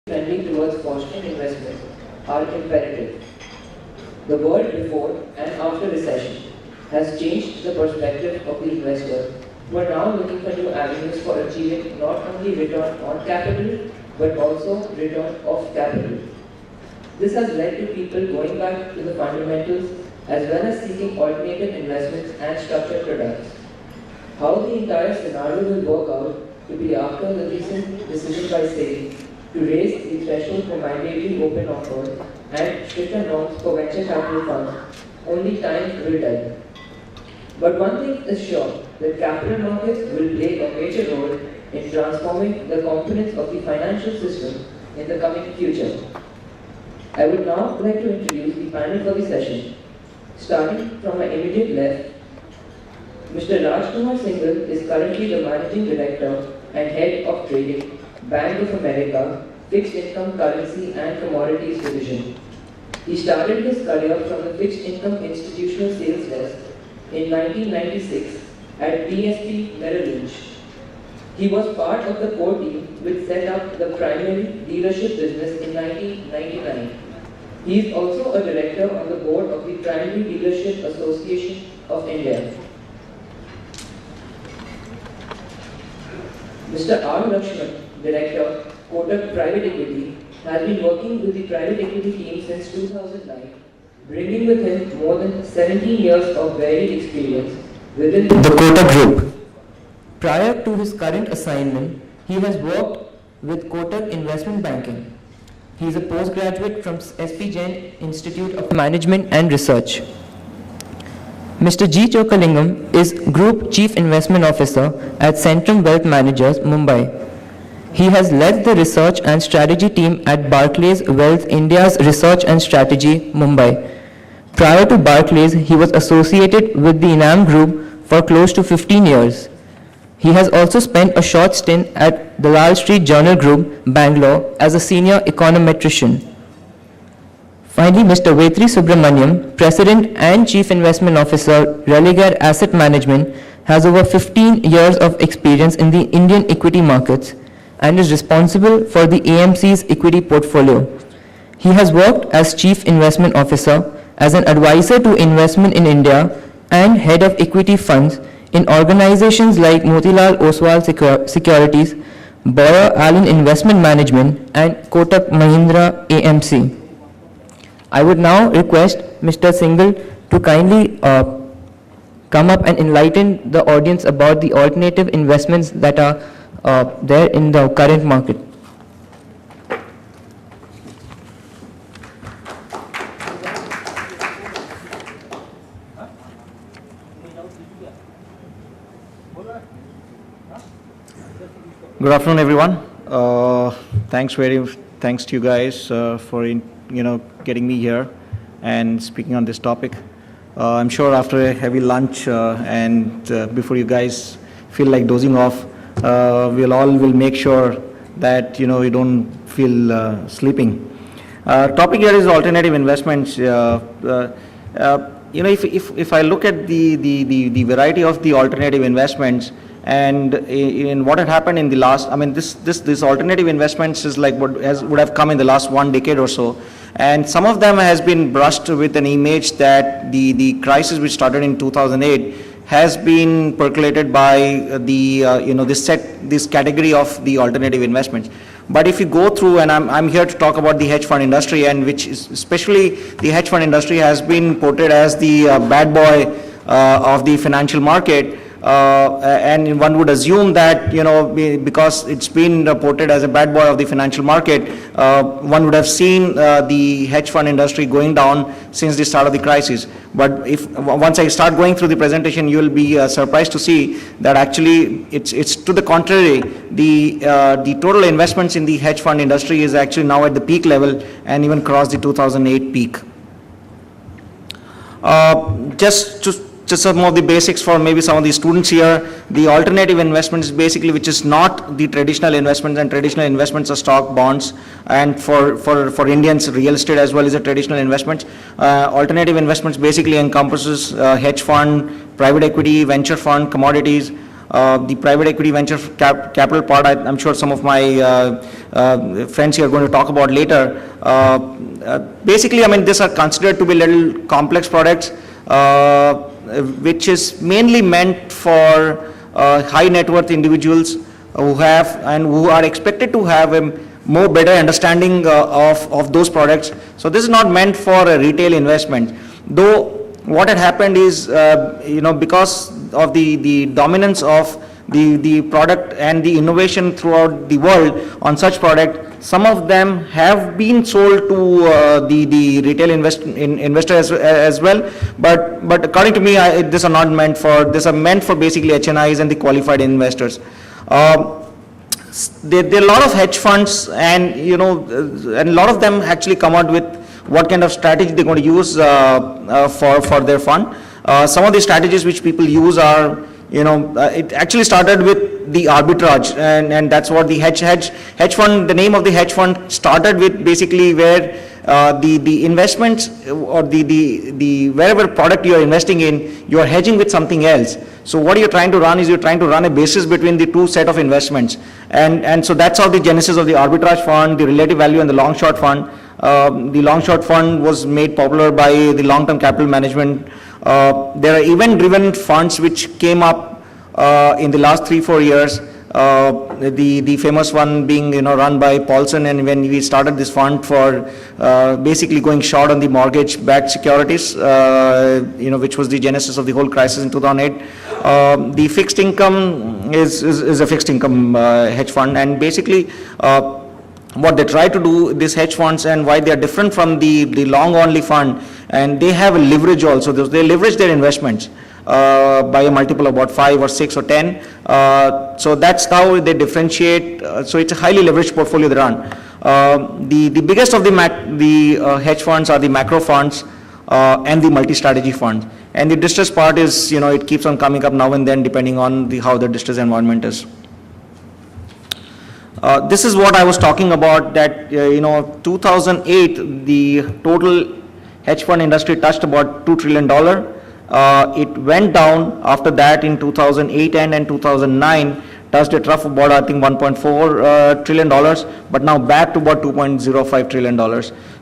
friendly towards fostering investment are imperative. The world before and after recession has changed the perspective of the investor who are now looking for new avenues for achieving not only return on capital but also return of capital. This has led to people going back to the fundamentals as well as seeking alternative investments and structured products. How the entire scenario will work out to be after the recent decision by SEBI to raise the threshold for mandatory open offer and stricter norms for venture capital funds, only time will tell. But one thing is sure, that capital markets will play a major role in transforming the components of the financial system in the coming future. I would now like to introduce the panel for the session. Starting from my immediate left, Mr. Rajkumar Singhal is currently the Managing Director and Head of Trading, Bank of America, Fixed Income Currency and Commodities Division. He started his career from the Fixed Income Institutional Sales Desk in 1996 at DSP Merrill Lynch. He was part of the core team which set up the primary dealership business in 1999. He is also a director on the board of the Primary Dealership Association of India. Mr. R. Lakshman, Director, Kotak Private Equity, has been working with the private equity team since 2009, bringing with him more than 17 years of varied experience within the Kotak Group. Prior to his current assignment, he has worked with Kotak Investment Banking. He is a postgraduate from SP Jain Institute of Management and Research. Mr. G. Chokalingam is Group Chief Investment Officer at Centrum Wealth Managers, Mumbai. He has led the research and strategy team at Barclays Wealth India's Research and Strategy, Mumbai. Prior to Barclays, he was associated with the Enam Group for close to 15 years. He has also spent a short stint at the Lal Street Journal Group, Bangalore, as a senior econometrician. Finally, Mr. Vetri Subramaniam, President and Chief Investment Officer, Religare Asset Management, has over 15 years of experience in the Indian equity markets and is responsible for the AMC's equity portfolio. He has worked as Chief Investment Officer, as an advisor to investment in India, and Head of Equity Funds in organizations like Motilal Oswal Securities, Boyer Allen Investment Management, and Kotak Mahindra AMC. I would now request Mr. Singhal to kindly come up and enlighten the audience about the alternative investments that are there in the current market. Good afternoon, everyone. Thanks to you guys for getting me here and speaking on this topic. I'm sure after a heavy lunch and before you guys feel like dozing off, we'll make sure that you don't feel sleeping. Topic here is alternative investments. If I look at the variety of the alternative investments, and in what had happened in the last, this alternative investments is like what would have come in the last 1 decade or so, and some of them has been brushed with an image that the crisis which started in 2008 has been percolated by this category of the alternative investments. But if you go through, and I'm here to talk about the hedge fund industry, and which is especially the hedge fund industry has been portrayed as the bad boy of the financial market. And one would assume that, because it's been reported as a bad boy of the financial market, one would have seen the hedge fund industry going down since the start of the crisis. But once I start going through the presentation, you will be surprised to see that actually it's to the contrary. The total investments in the hedge fund industry is actually now at the peak level and even crossed the 2008 peak. Just some of the basics for maybe some of the students here. The alternative investments basically, which is not the traditional investments, and traditional investments are stock, bonds, and for Indians, real estate as well as a traditional investments. Alternative investments basically encompasses hedge fund, private equity, venture fund, commodities, The private equity venture capital part, I'm sure some of my friends here are going to talk about later. Basically, I mean, these are considered to be little complex products, which is mainly meant for high net worth individuals who have and who are expected to have a more better understanding of those products. So this is not meant for a retail investment. Though what had happened is, because of the dominance of the product and the innovation throughout the world on such product, some of them have been sold to the retail investor as well. But according to me, these are meant for basically HNIs and the qualified investors. There are a lot of hedge funds, and and a lot of them actually come out with what kind of strategy they're going to use for their fund. Some of the strategies which people use are, it actually started with the arbitrage, and that's what the hedge fund, the name of the hedge fund started with, basically where the investments or the wherever product you are investing in, you are hedging with something else. So what you're trying to run is, you're trying to run a basis between the two set of investments, and so that's how the genesis of the arbitrage fund, the relative value, and the long short fund. The long short fund was made popular by the long-term capital management. There are event-driven funds which came up in the last 3-4 years. The famous one being run by Paulson, and when we started this fund for basically going short on the mortgage-backed securities, which was the genesis of the whole crisis in 2008. The fixed income is a fixed income hedge fund, and basically what they try to do, these hedge funds, and why they are different from the long only fund, and they have a leverage also. They leverage their investments by a multiple of about 5 or 6 or 10. So that's how they differentiate. So it's a highly leveraged portfolio they run. The biggest of the hedge funds are the macro funds and the multi-strategy funds. And the distress part is, it keeps on coming up now and then depending on how the distress environment is. This is what I was talking about, that 2008, the total hedge fund industry touched about $2 trillion. It went down after that in 2008 and 2009, touched a trough of about, I think, $1.4 trillion, but now back to about $2.05 trillion.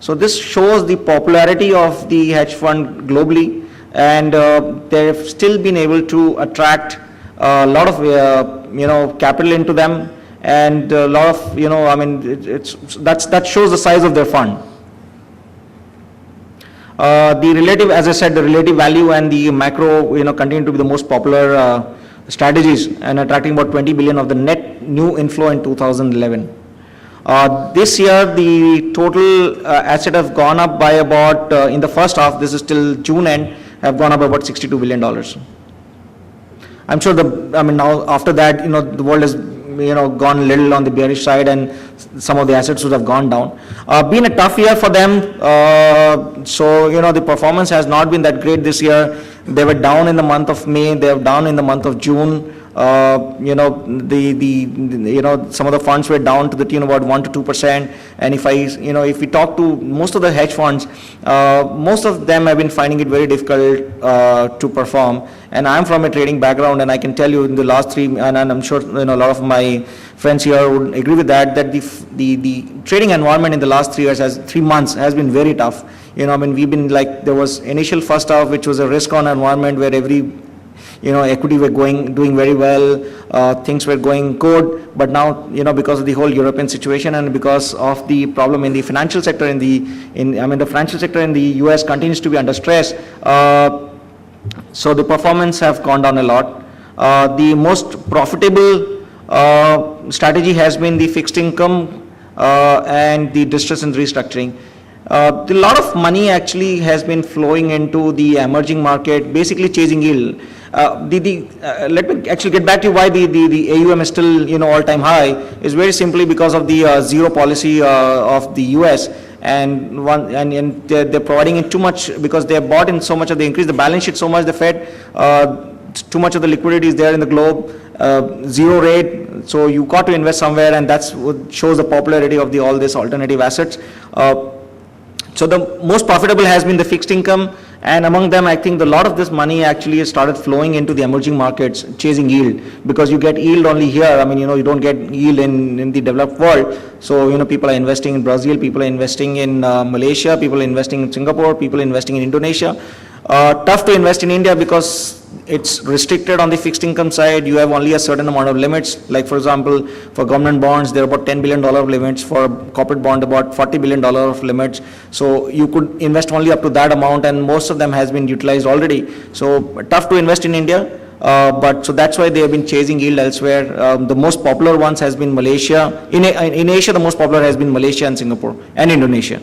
So this shows the popularity of the hedge fund globally, and they've still been able to attract a lot of capital into them, and a lot of that shows the size of their fund. The relative, as I said, the relative value and the macro, continue to be the most popular strategies, and attracting about 20 billion of the net new inflow in 2011. This year, the total asset have gone up by about, in the first half, this is till June end, have gone up by about $62 billion. I'm sure now after that, the world has gone a little on the bearish side, and some of the assets would have gone down. Been a tough year for them, so the performance has not been that great this year. They were down in the month of May, they were down in the month of June. Some of the funds were down to the tune of about 1 to 2%. And if we talk to most of the hedge funds, most of them have been finding it very difficult to perform. And I'm from a trading background, and I can tell you in the last 3, and I'm sure a lot of my friends here would agree with that the trading environment in the last 3 months has been very tough. We've been there was initial first half, which was a risk-on environment where every equity were doing very well, things were going good, but now, because of the whole European situation and because of the problem in the financial sector the financial sector in the US continues to be under stress, so the performance have gone down a lot. The most profitable strategy has been the fixed income and the distress and restructuring. A lot of money actually has been flowing into the emerging market, basically chasing yield. Let me actually get back to why the AUM is still all-time high. Is very simply because of the zero policy of the US, and they're providing in too much, because they have bought in so much of, they increased the balance sheet so much, the Fed, too much of the liquidity is there in the globe, zero rate, so you got to invest somewhere, and that's what shows the popularity of all these alternative assets. So the most profitable has been the fixed income And among them, I think a lot of this money actually has started flowing into the emerging markets, chasing yield, because you get yield only here. I mean, you don't get yield in the developed world. So, people are investing in Brazil, people are investing in Malaysia, people are investing in Singapore, people are investing in Indonesia. Tough to invest in India because it's restricted on the fixed income side. You have only a certain amount of limits. Like, for example, for government bonds, there are about $10 billion of limits. For corporate bond, about $40 billion of limits. So you could invest only up to that amount, and most of them has been utilized already. So tough to invest in India. But so that's why they have been chasing yield elsewhere. The most popular ones has been Malaysia. In Asia, the most popular has been Malaysia and Singapore and Indonesia.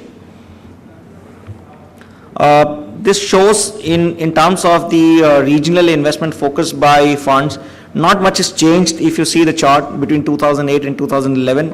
This shows in terms of the regional investment focus by funds, not much has changed if you see the chart between 2008 and 2011.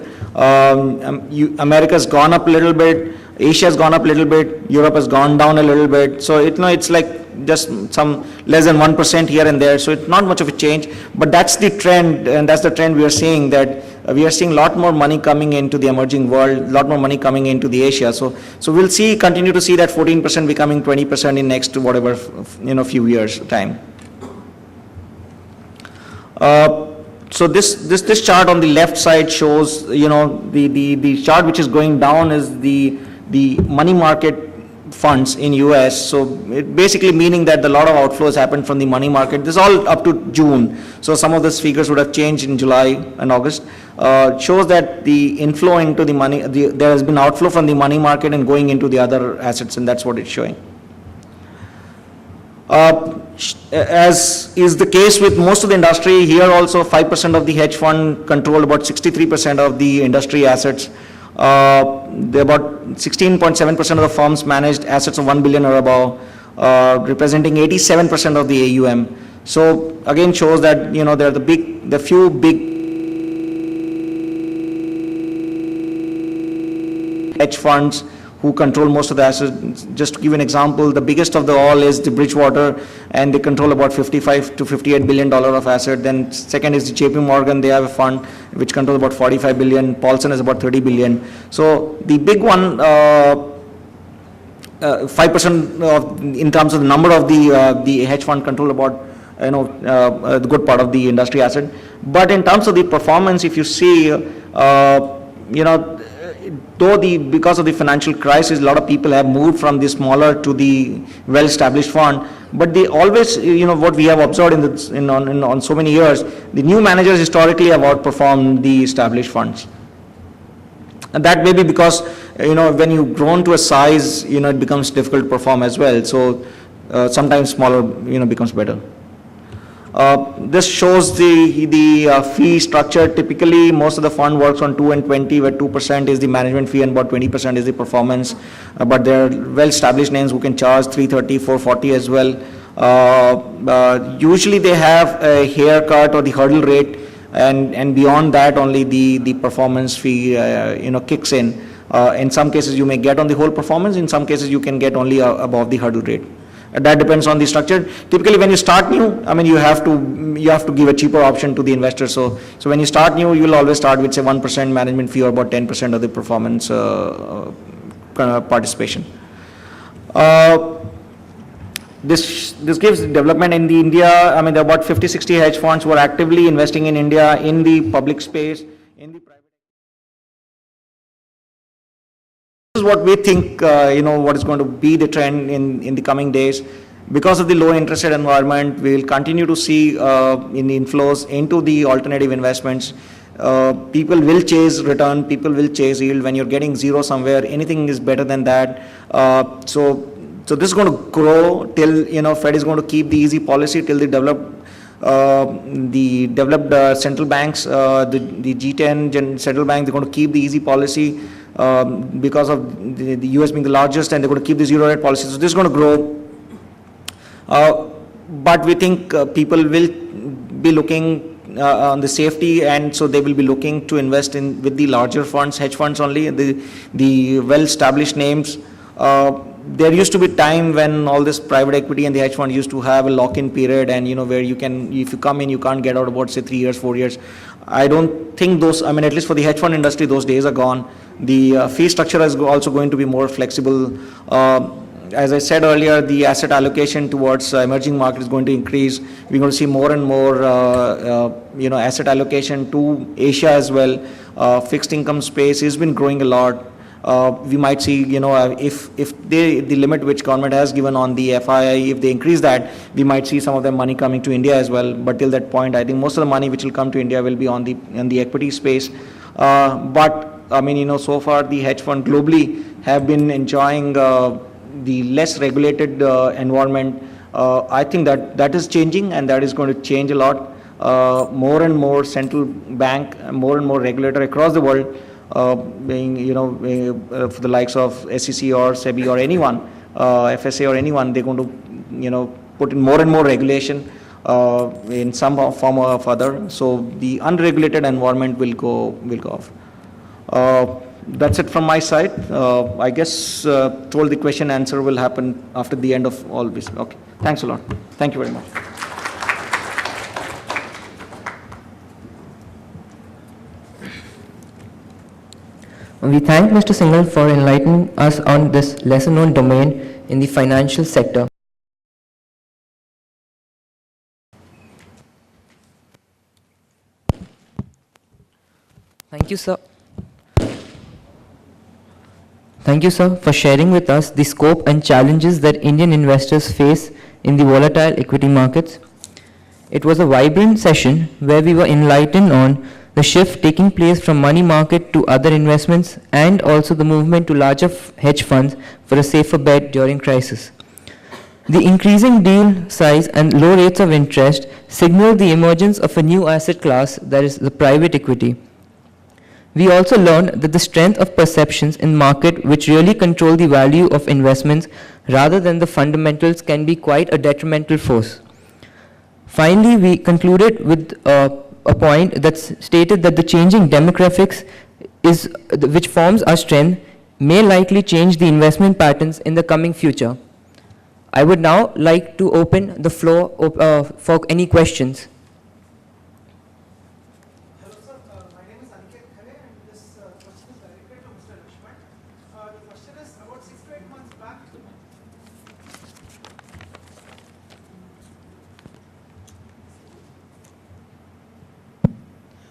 America has gone up a little bit, Asia has gone up a little bit, Europe has gone down a little bit. So it's like just some less than 1% here and there. So it's not much of a change, but that's the trend, and that's the trend we are seeing, that we are seeing a lot more money coming into the emerging world, a lot more money coming into the Asia. So we'll continue to see that 14% becoming 20% in next whatever, few years time. So this chart on the left side shows, the chart which is going down is the money market funds in US. So it basically meaning that a lot of outflows happened from the money market. This is all up to June. So some of these figures would have changed in July and August. Shows that the inflow into the money, there has been outflow from the money market and going into the other assets, and that's what it's showing. As is the case with most of the industry, here also 5% of the hedge fund controlled about 63% of the industry assets. About 16.7% of the firms managed assets of 1 billion or above, representing 87% of the AUM. So again shows that, there are the few big hedge funds who control most of the assets. Just to give an example, the biggest of the all is the Bridgewater, and they control about $55 to $58 billion of assets. Then second is the JP Morgan. They have a fund which controls about 45 billion. Paulson is about 30 billion. So the big one, 5% of, in terms of the number of the hedge fund control about, the good part of the industry asset. But in terms of the performance, if you see, because of the financial crisis, a lot of people have moved from the smaller to the well-established fund. But they always, what we have observed on so many years, the new managers historically have outperformed the established funds. And that may be because, when you've grown to a size, it becomes difficult to perform as well. So sometimes smaller, becomes better. This shows the fee structure. Typically, most of the fund works on 2 and 20, where 2% is the management fee and about 20% is the performance. But there are well-established names who can charge 330, 440 as well. Usually, they have a haircut or the hurdle rate, and beyond that, only the performance fee, kicks in. In some cases, you may get on the whole performance. In some cases, you can get only above the hurdle rate. That depends on the structure. Typically, when you start new, you have to give a cheaper option to the investor. So when you start new, you will always start with say 1% management fee or about 10% of the performance participation. This gives development in the India. There are about 50-60 hedge funds who are actively investing in India in the public space, in the private. This is what we think, what is going to be the trend in the coming days. Because of the low interest rate environment, we will continue to see in inflows into the alternative investments. People will chase return, people will chase yield. When you're getting zero somewhere, anything is better than that. So this is going to grow till, Fed is going to keep the easy policy till the developed central banks, the G10 central banks, they're going to keep the easy policy. Because of the US being the largest, and they're going to keep the zero rate policy. So this is going to grow. But we think people will be looking on the safety, and so they will be looking to invest in with the larger funds, hedge funds only, the well-established names. There used to be time when all this private equity and the hedge fund used to have a lock-in period, and where you can, if you come in, you can't get out about say 3 years, 4 years. I don't think those, at least for the hedge fund industry, those days are gone. The fee structure is also going to be more flexible. as I said earlier, the asset allocation towards emerging market is going to increase. We're going to see more and more, asset allocation to Asia as well. Fixed income space has been growing a lot. We might see, if the limit which government has given on the FII, if they increase that, we might see some of the money coming to India as well. But till that point, I think most of the money which will come to India will be on the equity space. But I mean, so far the hedge fund globally have been enjoying the less regulated environment. I think that is changing, and that is going to change a lot. More and more central bank, more and more regulator across the world, being, for the likes of SEC or SEBI or anyone, FSA or anyone, they're going to, put in more and more regulation in some form or other. So the unregulated environment will go off. That's it from my side. I guess told the question answer will happen after the end of all this. Okay. Thanks a lot. Thank you very much. We thank Mr. Singhal for enlightening us on this lesser-known domain in the financial sector. Thank you, sir. Thank you, sir, for sharing with us the scope and challenges that Indian investors face in the volatile equity markets. It was a vibrant session where we were enlightened on the shift taking place from money market to other investments, and also the movement to larger hedge funds for a safer bet during crisis. The increasing deal size and low rates of interest signal the emergence of a new asset class, that is the private equity. We also learned that the strength of perceptions in market which really control the value of investments rather than the fundamentals can be quite a detrimental force. Finally, we concluded with a point that stated that the changing demographics which forms our strength may likely change the investment patterns in the coming future. I would now like to open the floor for any questions.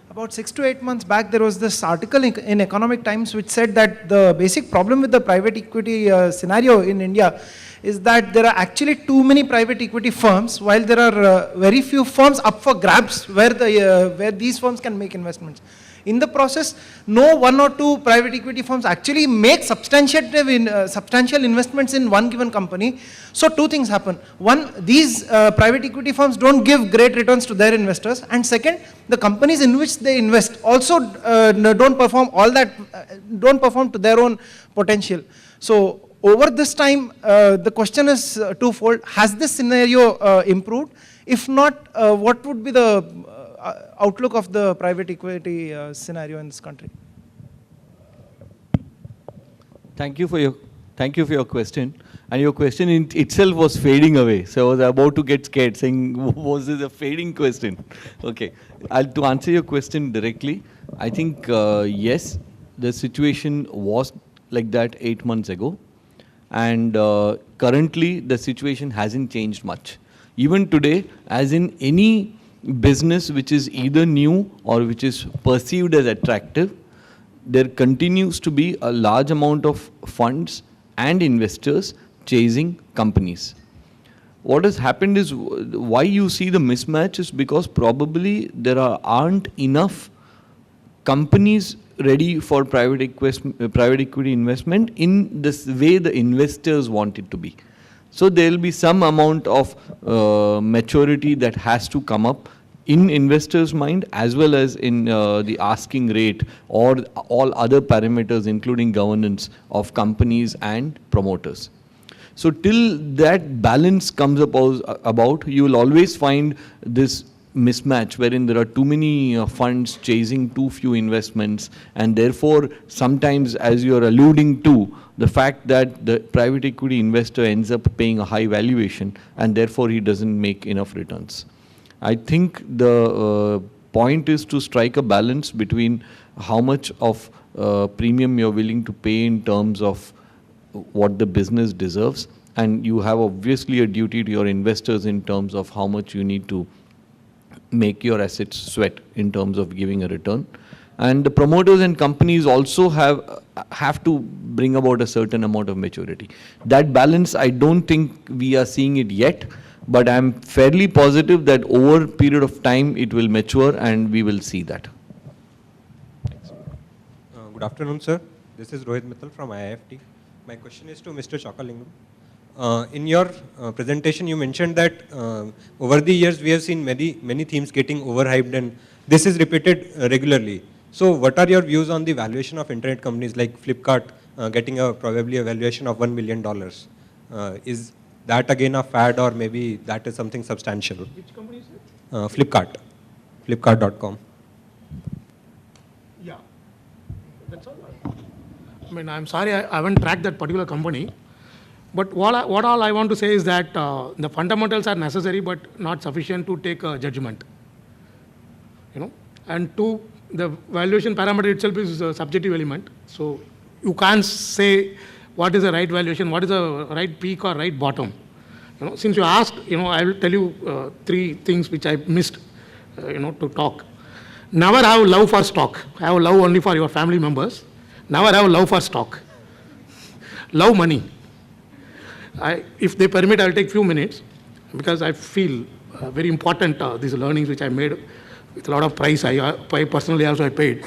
About 6 to 8 months back, there was this article in Economic Times which said that the basic problem with the private equity scenario in India is that there are actually too many private equity firms, while there are very few firms up for grabs where these firms can make investments. In the process, no one or two private equity firms actually make substantial investments in one given company. So two things happen. One, these private equity firms don't give great returns to their investors. And second, the companies in which they invest also don't perform to their own potential. So over this time, the question is twofold. Has this scenario improved? If not, what would be the outlook of the private equity scenario in this country? Thank you for your question. And your question in itself was fading away. So I was about to get scared, saying, was this a fading question? Okay. To answer your question directly, I think, yes, the situation was like that 8 months ago. And currently, the situation hasn't changed much. Even today, as in any business which is either new or which is perceived as attractive, there continues to be a large amount of funds and investors chasing companies. What has happened is, why you see the mismatch is because probably there aren't enough companies ready for private equity investment in this way the investors want it to be. So there will be some amount of maturity that has to come up in investors' mind, as well as in the asking rate or all other parameters, including governance of companies and promoters. So till that balance comes about, you will always find this mismatch wherein there are too many funds chasing too few investments, and therefore sometimes, as you are alluding to, the fact that the private equity investor ends up paying a high valuation and therefore he doesn't make enough returns. I think the point is to strike a balance between how much of premium you're willing to pay in terms of what the business deserves, and you have obviously a duty to your investors in terms of how much you need to make your assets sweat in terms of giving a return. And the promoters and companies also have to bring about a certain amount of maturity. That balance, I don't think we are seeing it yet, but I'm fairly positive that over a period of time it will mature and we will see that. Good afternoon, sir. This is Rohit Mittal from IIFT. My question is to Mr. Chokalingam. In your presentation, you mentioned that over the years we have seen many themes getting overhyped, and this is repeated regularly. So, what are your views on the valuation of internet companies like Flipkart getting probably a valuation of $1 million? Is that again a fad, or maybe that is something substantial? Which company is it? Flipkart, Flipkart.com. Yeah, that's all. I mean, I'm sorry, I haven't tracked that particular company. But what all I want to say is that the fundamentals are necessary, but not sufficient to take a judgment. You know, and two, the valuation parameter itself is a subjective element. So you can't say what is the right valuation, what is the right peak or right bottom. You know, since you asked, you know, I will tell you three things which I missed, you know, to talk. Never have love for stock. Have love only for your family members. Never have love for stock. Love money. If they permit, I'll take few minutes because I feel very important these learnings which I made with a lot of price. I personally also I paid.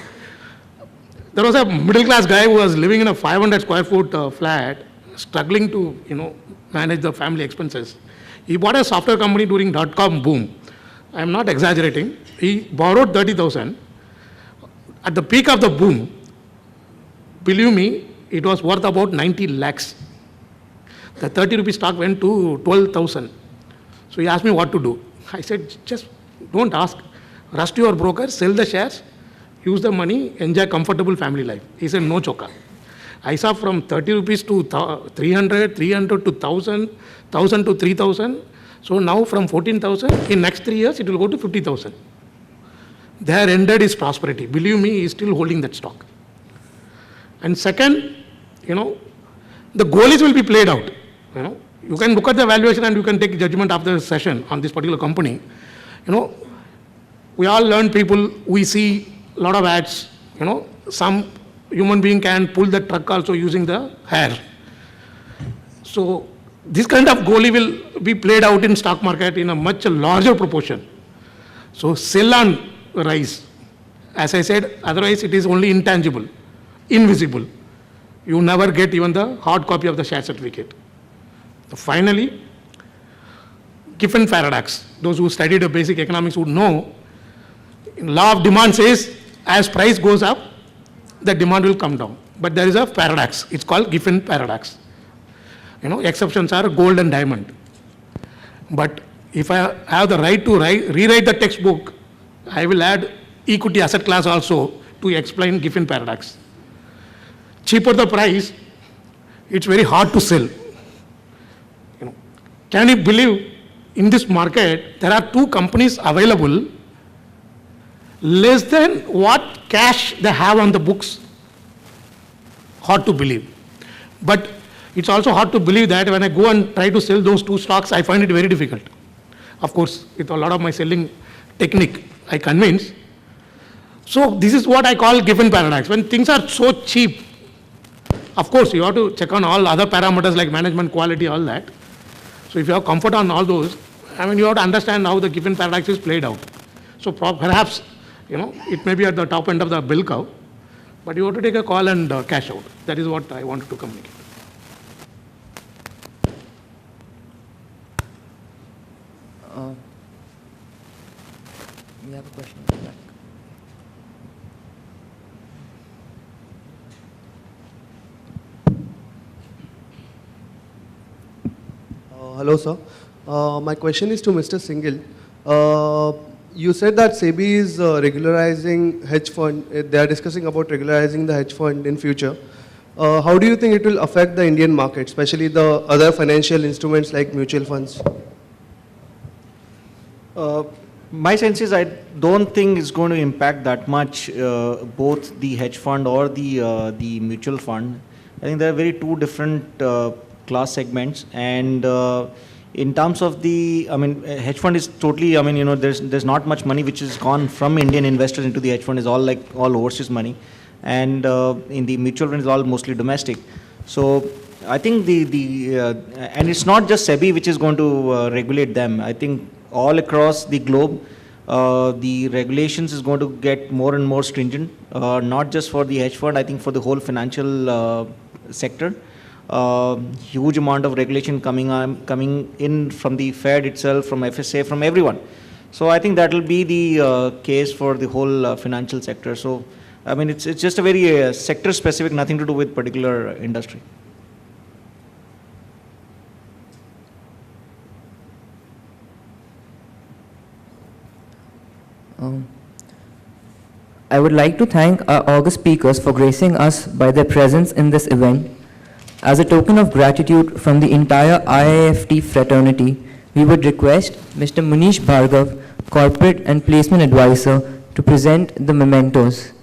There was a middle class guy who was living in a 500 square foot flat, struggling to, you know, manage the family expenses. He bought a software company during .com boom. I am not exaggerating. He borrowed 30,000. At the peak of the boom, believe me, it was worth about 90 lakhs. The 30 rupee stock went to 12,000. So he asked me what to do. I said, just don't ask. Rush to your broker, sell the shares, use the money, enjoy comfortable family life. He said, no choka. I saw from 30 rupees to 300, 300 to 1,000, 1,000 to 3,000. So now from 14,000, in next 3 years, it will go to 50,000. There ended his prosperity. Believe me, he is still holding that stock. And second, you know, the goalies will be played out. You know, you can look at the valuation and you can take judgment after the session on this particular company. You know, we all learn people, we see a lot of ads, you know, some human being can pull the truck also using the hair. So this kind of goalie will be played out in stock market in a much larger proportion. So sell and rise. As I said, otherwise it is only intangible, invisible. You never get even the hard copy of the share certificate. So finally, Giffen paradox. Those who studied the basic economics would know, law of demand says as price goes up, the demand will come down. But there is a paradox. It's called Giffen paradox. You know, exceptions are gold and diamond. But if I have the right to rewrite the textbook, I will add equity asset class also to explain Giffen paradox. Cheaper the price, it's very hard to sell. You know, can you believe in this market there are two companies available less than what cash they have on the books? Hard to believe. But it's also hard to believe that when I go and try to sell those two stocks, I find it very difficult. Of course, with a lot of my selling technique, I convince. So this is what I call Giffen paradox. When things are so cheap, of course, you have to check on all other parameters like management, quality, all that. So if you have comfort on all those, I mean, you have to understand how the Giffen paradox is played out. So perhaps, you know, it may be at the top end of the bell curve, but you have to take a call and cash out. That is what I wanted to communicate. We have a question in the back. Hello, sir. My question is to Mr. Singhal. You said that SEBI is regularizing hedge fund. They are discussing about regularizing the hedge fund in future. How do you think it will affect the Indian market, especially the other financial instruments like mutual funds? My sense is I don't think it's going to impact that much both the hedge fund or the mutual fund. I think there are very two different class segments. And in terms of the, I mean, hedge fund is totally, I mean, you know, there's not much money which has gone from Indian investors into the hedge fund. Is all like all overseas money, and in the mutual fund is all mostly domestic. So I think and it's not just SEBI which is going to regulate them. I think all across the globe, the regulations is going to get more and more stringent, not just for the hedge fund, I think for the whole financial sector. Huge amount of regulation coming in from the Fed itself, from FSA, from everyone. So I think that will be the case for the whole financial sector. So I mean, it's just a very sector specific, nothing to do with particular industry. I would like to thank our august speakers for gracing us by their presence in this event. As a token of gratitude from the entire IIFT fraternity, we would request Mr. Munish Bhargav, Corporate and Placement Advisor, to present the mementos.